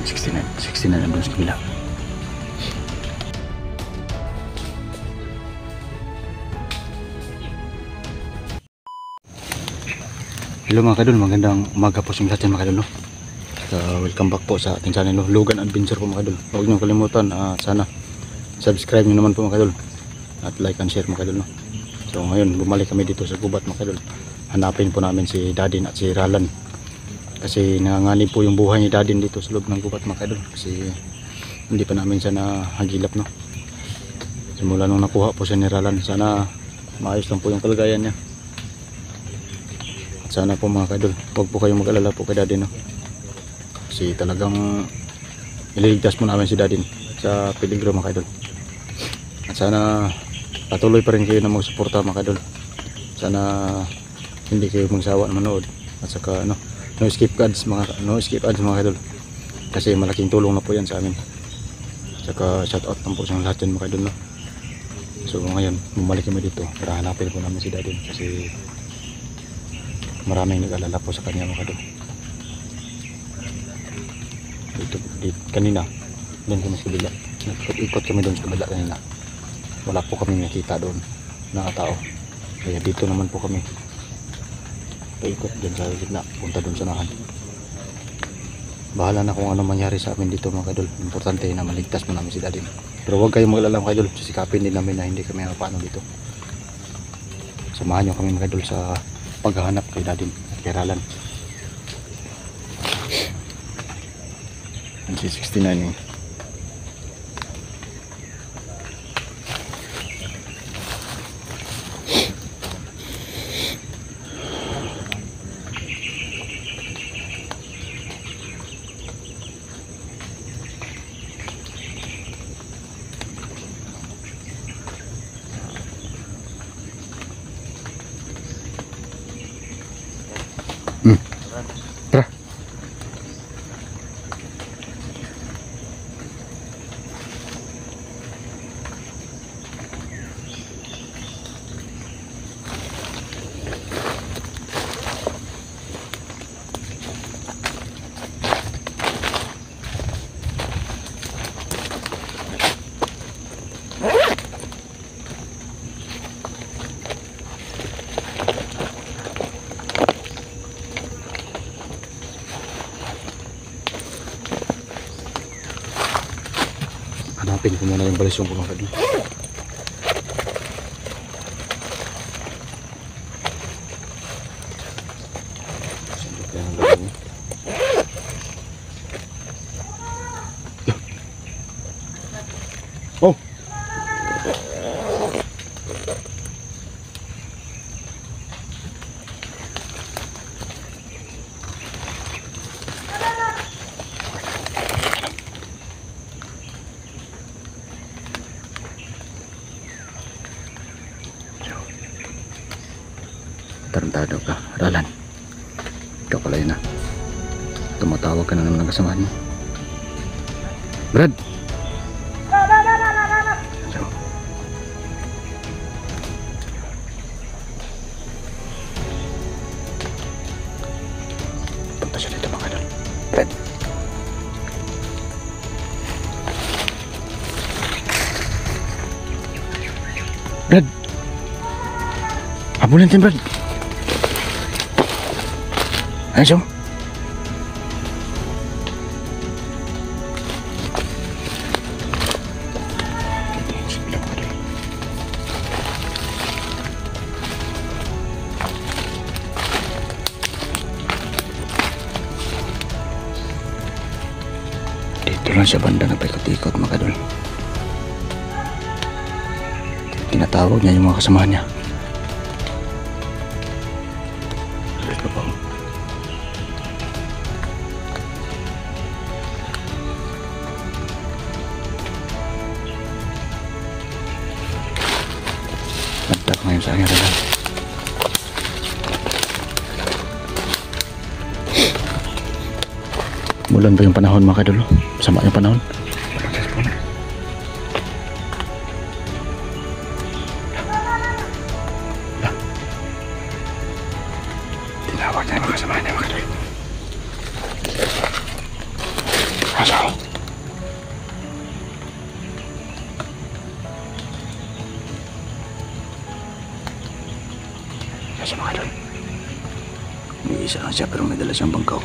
69 nandun sa kabila. Hello mga kadol, magandang umaga po sa lahat mga kadol, no? Welcome back po sa ating channel, no? Logan Adventure po mga kadol. Huwag niyo kalimutan, sana subscribe niyo naman po mga kadol at like and share mga kadol, no? So ngayon bumalik kami dito sa gubat mga kadol. Hanapin po namin si Dadin at si Ralan kasi nanganganib po yung buhay ni Dadin dito sa loob ng gubat mga kadol, kasi hindi pa namin siya nahagilap, no? Simula nung nakuha po siya ni Ralan, sana maayos lang po yung kalagayan niya. Sana po mga kadol, huwag po kayong mag-alala po kay Dadin, no? Kasi talagang ililigtas po namin si Dadin sa peligro mga kadol. At sana patuloy pa rin kayo na magsuporta mga kadol. Sana hindi kayo magsawa na manood. At saka no skip ads mga kadol. Kasi malaking tulong na po yan sa amin. At saka shout out lang po sa lahat yan mga kadol, no? So ngayon bumalik kami dito para hanapin po namin si Dadin kasi maraming nag-alala po sa kanya mga kadol. Dito kanina doon kami sa kabila, ikot kami doon sa kabila kanina, wala po kami nakita doon na tao, kaya dito naman po kami paikot doon sa gitna, punta doon sa nahan. Bahala na kung ano mangyari sa amin dito mga kadol, importante na maligtas mo namin si Dadin. Pero huwag kayong mag-alala mga kadol, sisikapin din namin na hindi kami paano dito. Samahan nyo kami mga kadol sa paghahanap kay Dadin at kay Ralan. 69 eh. Tara. Hanapin ko muna yung balisyon ko mga kadol. Oh! Tarantado ka, Ralan. Ikaw pala yun, tumatawag ka na naman ng kasamahan mo. Brad! So, punta siya dito mga kadol. Brad! Brad! Habulin din, Brad! Ayun siya. Dito lang siya banda nagpaikot-ikot mga kadol. Tinatawag niya yung mga kasamahan niya. Nagtak ngayon sa akin Ralan. Bulan ba yung panahon mga kadol? Sama yung panahon. Tinawag niya yung mga kasamahan niya mga kadol. Asaw. Kasi mga idol, may isa lang siya pero may dala siyang bangkaw.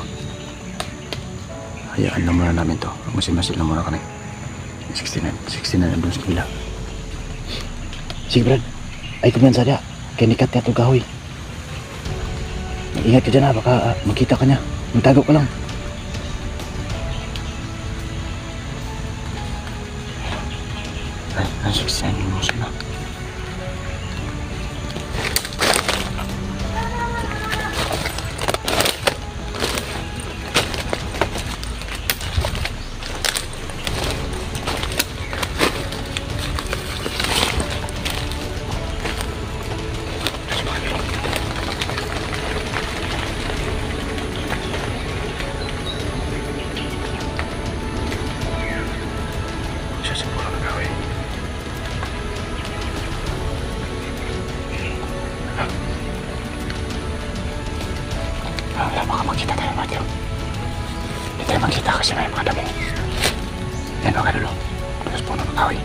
Hayaan lang muna namin to. Masin-masin lang muna kami. 69 andun sa kabila. Sige Brad, ay kumyansa dia. Kaya nikat niya itong kahoy. Ingat ka dyan ha, baka makita ka niya. Magtago ka lang. Ay, 69 mo sila. Baka makita tayo Matthew. Hindi tayo makita kasi may mga damo. Yan mga kadulo. Tapos puno ng kahoy.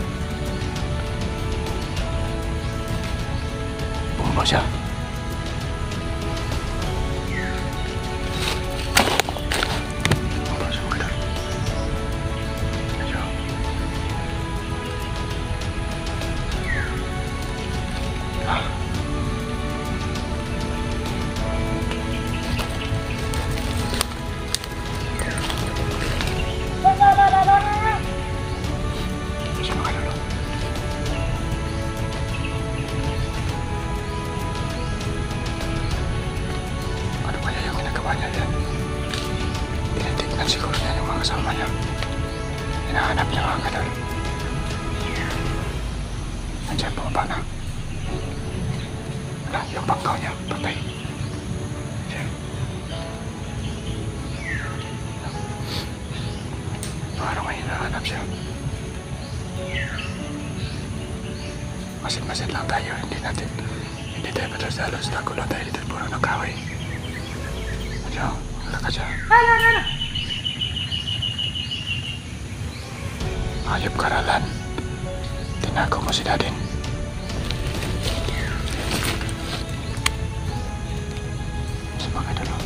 Bumaba siya. Bumaba siya mga kadulo. Medyo. Siguro niya yung mga kasama niya. Hinahanap niya mga kadol. Nandiyan bumaba na. Wala, yung bangkaw niya. Patay. Diyan. Parang may hinahanap siya. Masin-masin lang tayo. Hindi tayo patalos-talos. Tago lang tayo dito. Puro ng kahoy. Diyan. Wala ka dyan. Hayop karalan. Tinago mo si Dadin. Sa mga dulo.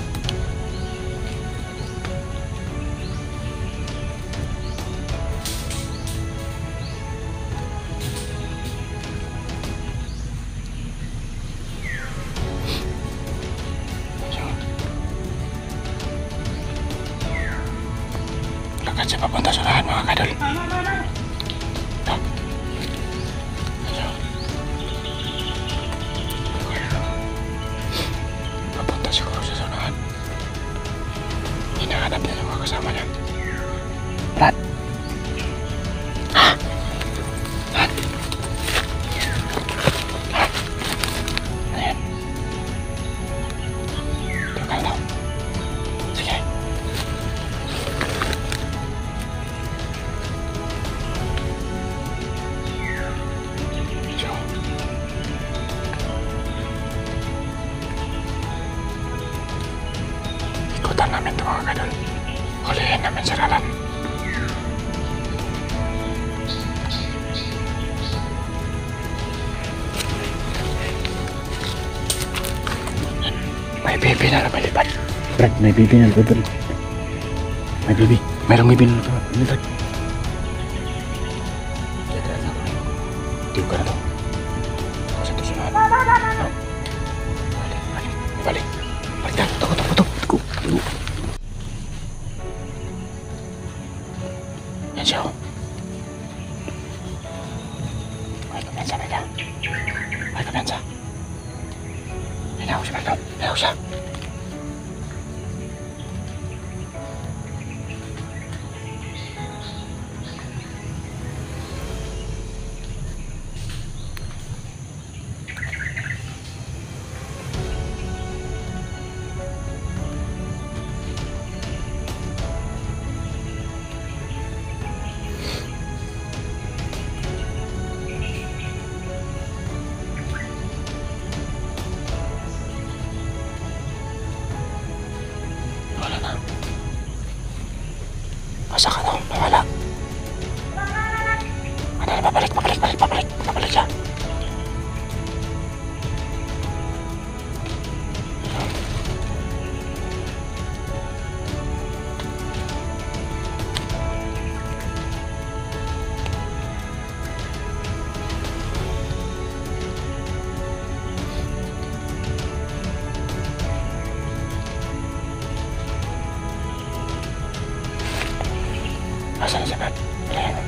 Lakad siya papunta sa lahat mga kadol. Papunta siguro sa sunahan. Hinahanap niya yung mga kasama niya. Brad! Brad! Ano yan? Tukal daw. Sige. Ikutan namin ito mga kadol. Hulihin namin sa ralan. May baby na lumilipad. Brad, may baby na lumilipad. May baby. Mayroong baby na lumilipad. Tiyo ka na to. Kasi ito sunahan. No. Balik. Balik na. Tuko. Yan siya. May kumyansa na ka. May kumyansa. Hinaw siya, Marlon. Hinaw siya. Asa ka daw? Pabalik siya. Asan siya, Brad? Ayan.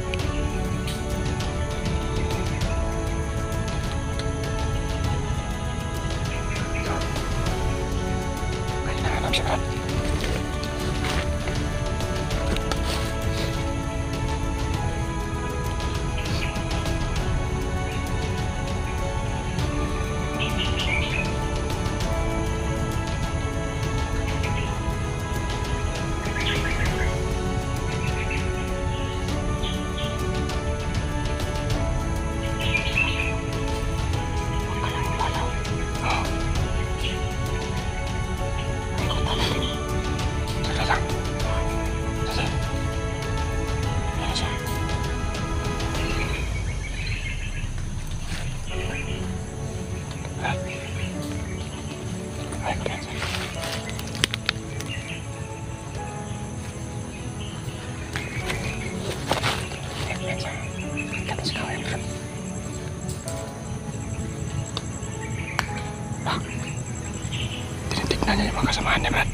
Ay, nahanap siya, Brad. Tinitignan niya yung mga kasamahan niya, Brad.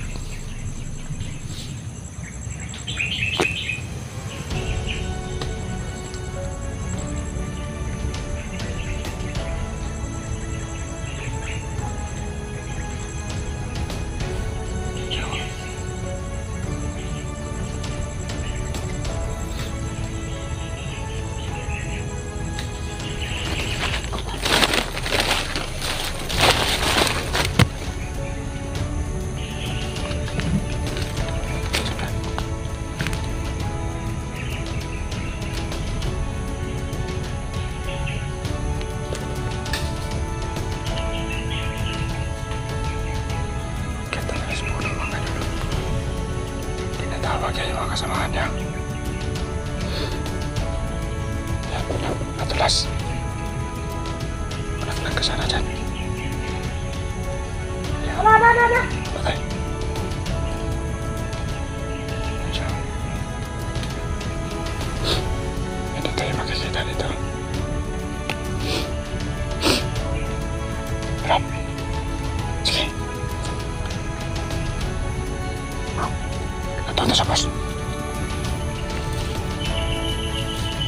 Tinatawag niya yung mga kasamahan niya. Yan, matulas. Managlag ka sana dyan. Yan. Patay. Diyan. Ito tayo makikita dito. Harap. Sige. Ito na sa bus.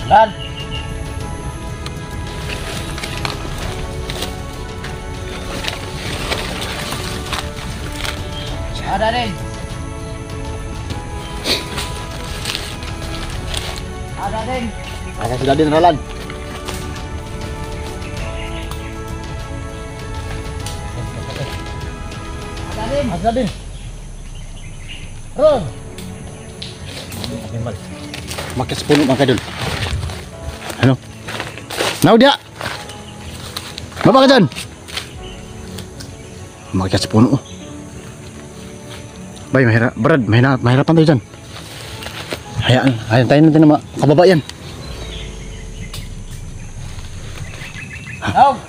Lan. Ada rin. Ada rin. Ada sudah din, Roland. Ada rin. Ada din. Ron. Makin 10 mga kadol. Ano? Now dia. Baba ka dyan. Makin 10. Bay, Brad, mahirapan tayo dyan. Hayaan tayo natin na makababa yan. Now.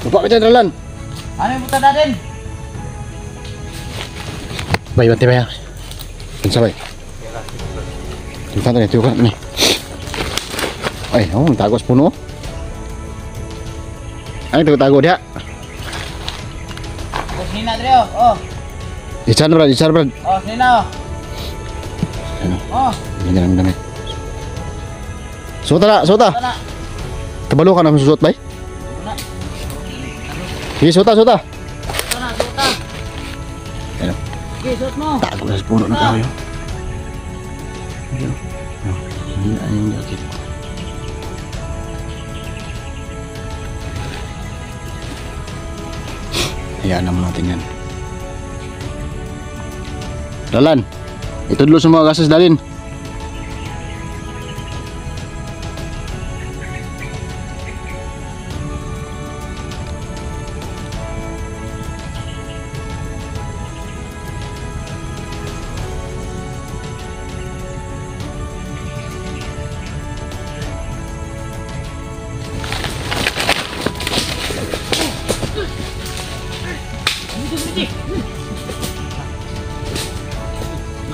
Baba ka dyan, Roland. Ano yung buta natin? Bay, banti ba yan? Pinsa, bay. Tingnan natin, tiyo ka natin eh. Ay, tago sa puno. Ano tago dia? Sini na Drio. Oh. Isar, Brad. Oh, sini na. Ano? Oh. Ganyan ang damit. Suota. Sana. Kabalo ka na susuot, bay? Sana. Sige, suota. Sana, suta. Ano? Okay, suot mo. Tago na sa puno ng kahoy. Ano yung jacket? Hayaan naman natin yan. Dalan, itudlo sa mga gasas dalin.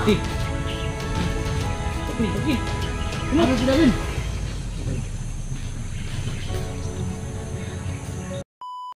Sige. Sige. Ano si David?